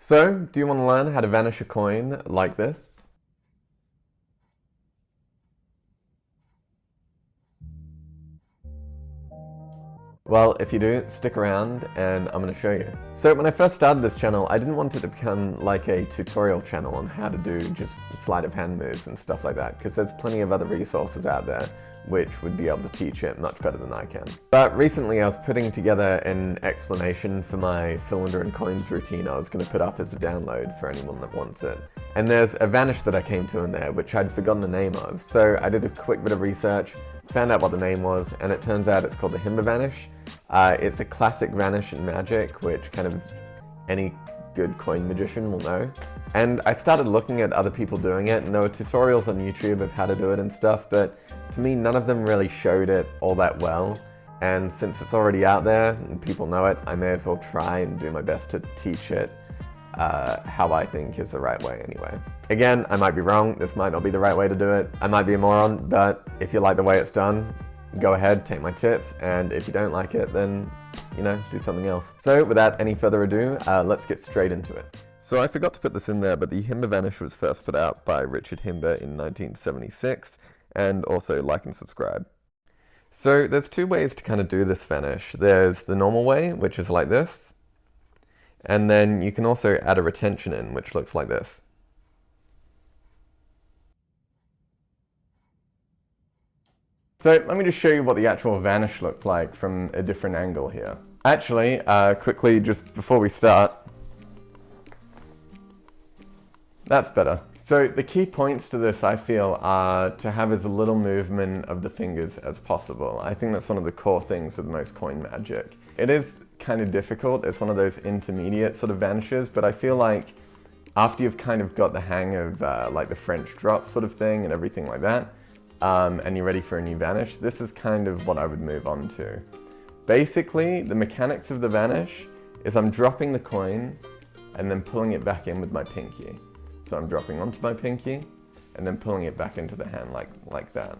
So, do you want to learn how to vanish a coin like this? Well, if you do, stick around and I'm going to show you. So when I first started this channel, I didn't want it to become like a tutorial channel on how to do just sleight of hand moves and stuff like that, because there's plenty of other resources out there which would be able to teach it much better than I can. But recently I was putting together an explanation for my cylinder and coins routine I was going to put up as a download for anyone that wants it. And there's a vanish that I came to in there which I'd forgotten the name of, so I did a quick bit of research, found out what the name was, and it turns out it's called the Himber Vanish. It's a classic vanish in Magic, which kind of any good coin magician will know. And I started looking at other people doing it, and there were tutorials on YouTube of how to do it and stuff, but to me none of them really showed it all that well. And since it's already out there and people know it, I may as well try and do my best to teach it how I think is the right way anyway. Again, I might be wrong, this might not be the right way to do it, I might be a moron, but if you like the way it's done, go ahead, take my tips, and if you don't like it, then, you know, do something else. So without any further ado, let's get straight into it. So I forgot to put this in there, but the Himber Vanish was first put out by Richard Himber in 1976, and also like and subscribe. So there's two ways to kind of do this vanish. There's the normal way, which is like this, and then you can also add a retention in, which looks like this. So let me just show you what the actual vanish looks like from a different angle here. Actually, quickly, just before we start, that's better. So the key points to this, I feel, are to have as little movement of the fingers as possible. I think that's one of the core things with most coin magic. It is kind of difficult. It's one of those intermediate sort of vanishes, but I feel like after you've kind of got the hang of like the French drop sort of thing and everything like that, and you're ready for a new vanish, this is kind of what I would move on to. Basically, the mechanics of the vanish is I'm dropping the coin and then pulling it back in with my pinky. So I'm dropping onto my pinky and then pulling it back into the hand like that.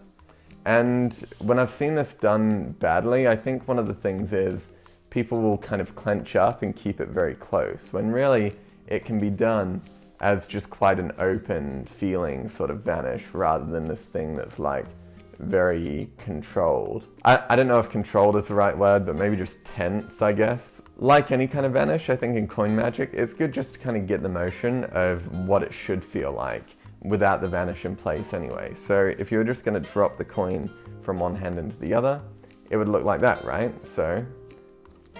And when I've seen this done badly, I think one of the things is people will kind of clench up and keep it very close, when really it can be done as just quite an open feeling sort of vanish, rather than this thing that's like very controlled. I don't know if controlled is the right word, but maybe just tense, I guess. Like any kind of vanish, I think in coin magic, it's good just to kind of get the motion of what it should feel like without the vanish in place anyway. So if you were just going to drop the coin from one hand into the other, it would look like that, right? So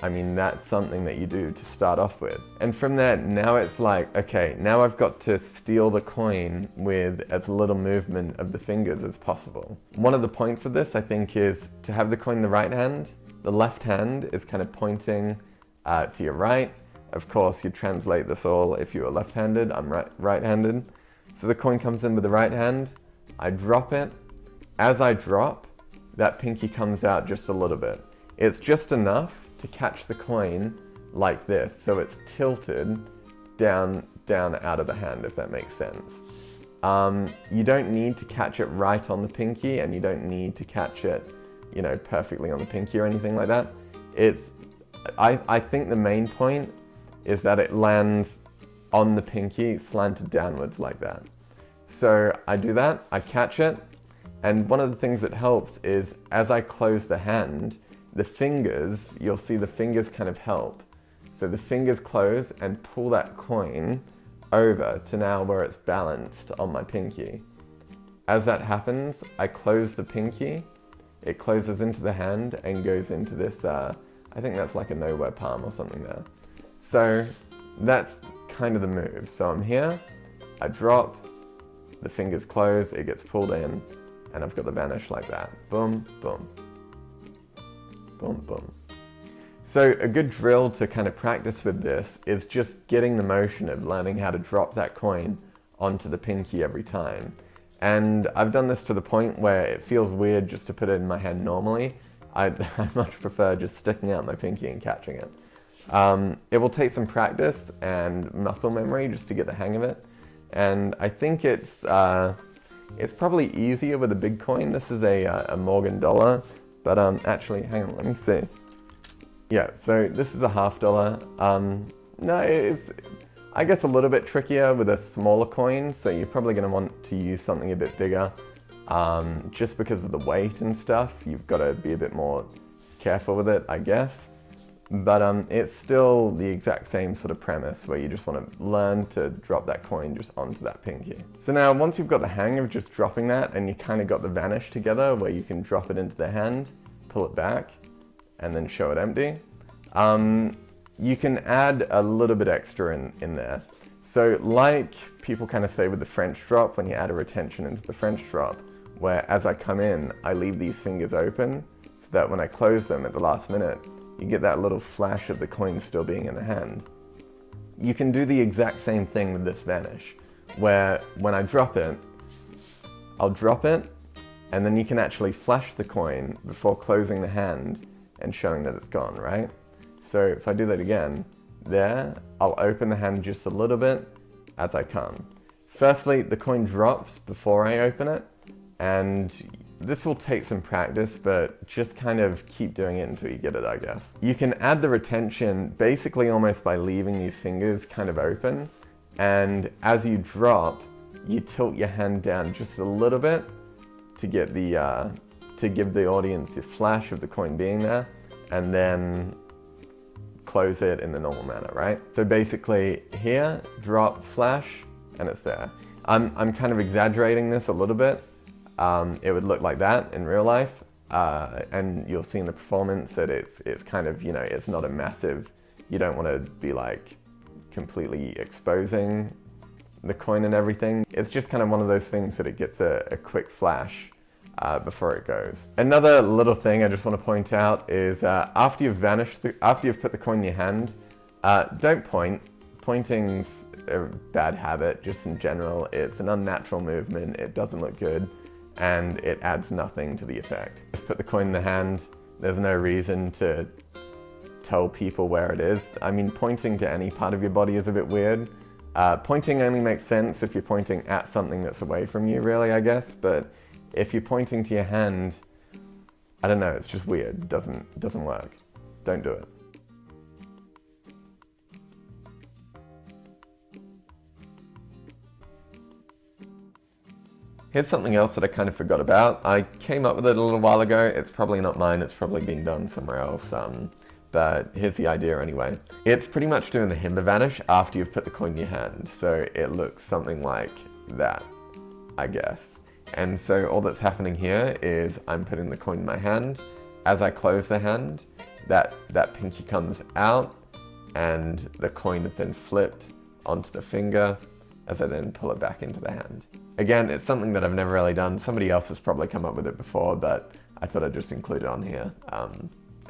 I mean, that's something that you do to start off with. And from there, now it's like, okay, now I've got to steal the coin with as little movement of the fingers as possible. One of the points of this, I think, is to have the coin in the right hand. The left hand is kind of pointing to your right. Of course, you translate this all if you are left-handed. I'm right-handed. So the coin comes in with the right hand. I drop it. As I drop, that pinky comes out just a little bit. It's just enough to catch the coin like this, so it's tilted down out of the hand, if that makes sense. You don't need to catch it right on the pinky, and you don't need to catch it, you know, perfectly on the pinky or anything like that. I think the main point is that it lands on the pinky slanted downwards like that. So I do that, I catch it, and one of the things that helps is as I close the hand, the fingers, you'll see the fingers kind of help. So the fingers close and pull that coin over to now where it's balanced on my pinky. As that happens, I close the pinky, it closes into the hand and goes into this, I think that's like a nowhere palm or something there. So that's kind of the move. So I'm here, I drop, the fingers close, it gets pulled in, and I've got the vanish like that. Boom, boom. Boom, boom. So a good drill to kind of practice with this is just getting the motion of learning how to drop that coin onto the pinky every time. And I've done this to the point where it feels weird just to put it in my hand normally. I much prefer just sticking out my pinky and catching it. It will take some practice and muscle memory just to get the hang of it. And I think it's probably easier with a big coin. This is a Morgan dollar. But actually, hang on, let me see. Yeah, so this is a $50. No, I guess a little bit trickier with a smaller coin, so you're probably going to want to use something a bit bigger. Just because of the weight and stuff, you've got to be a bit more careful with it, I guess. But it's still the exact same sort of premise where you just want to learn to drop that coin just onto that pinky. So now once you've got the hang of just dropping that and you kind of got the vanish together where you can drop it into the hand, pull it back, and then show it empty, you can add a little bit extra in there. So like people kind of say with the French drop, when you add a retention into the French drop, where as I come in, I leave these fingers open so that when I close them at the last minute, you get that little flash of the coin still being in the hand. You can do the exact same thing with this vanish, where when I drop it, I'll drop it, and then you can actually flash the coin before closing the hand and showing that it's gone, right? So if I do that again, there, I'll open the hand just a little bit as I come. Firstly, the coin drops before I open it, and this will take some practice, but just kind of keep doing it until you get it, I guess. You can add the retention basically almost by leaving these fingers kind of open, and as you drop, you tilt your hand down just a little bit to get the to give the audience the flash of the coin being there, and then close it in the normal manner, right? So basically here, drop, flash, and it's there. I'm kind of exaggerating this a little bit. It would look like that in real life, and you'll see in the performance that it's kind of, you know, it's not a massive, you don't want to be like completely exposing the coin and everything. It's just kind of one of those things that it gets a quick flash before it goes. Another little thing I just want to point out is after you've put the coin in your hand, don't point. Pointing's a bad habit just in general. It's an unnatural movement, it doesn't look good, and it adds nothing to the effect. Just put the coin in the hand, there's no reason to tell people where it is. I mean, pointing to any part of your body is a bit weird. Pointing only makes sense if you're pointing at something that's away from you, really, I guess, but if you're pointing to your hand, I don't know, it's just weird, it doesn't work. Don't do it. Here's something else that I kind of forgot about. I came up with it a little while ago. It's probably not mine, it's probably been done somewhere else, but here's the idea anyway. It's pretty much doing the Himber Vanish after you've put the coin in your hand, so it looks something like that, I guess. And so all that's happening here is I'm putting the coin in my hand. As I close the hand, that pinky comes out, and the coin is then flipped onto the finger as I then pull it back into the hand. Again, it's something that I've never really done. Somebody else has probably come up with it before, but I thought I'd just include it on here.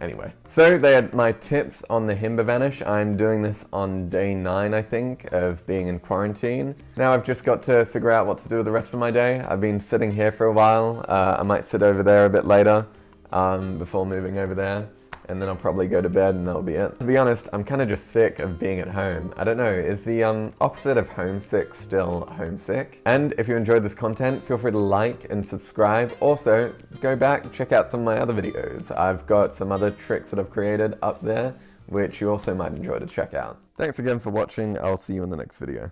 Anyway, so they had my tips on the Himber Vanish. I'm doing this on day 9, I think, of being in quarantine. Now I've just got to figure out what to do with the rest of my day. I've been sitting here for a while. I might sit over there a bit later before moving over there, and then I'll probably go to bed and that'll be it. To be honest, I'm kind of just sick of being at home. I don't know, is the opposite of homesick still homesick? And if you enjoyed this content, feel free to like and subscribe. Also, go back, check out some of my other videos. I've got some other tricks that I've created up there, which you also might enjoy to check out. Thanks again for watching. I'll see you in the next video.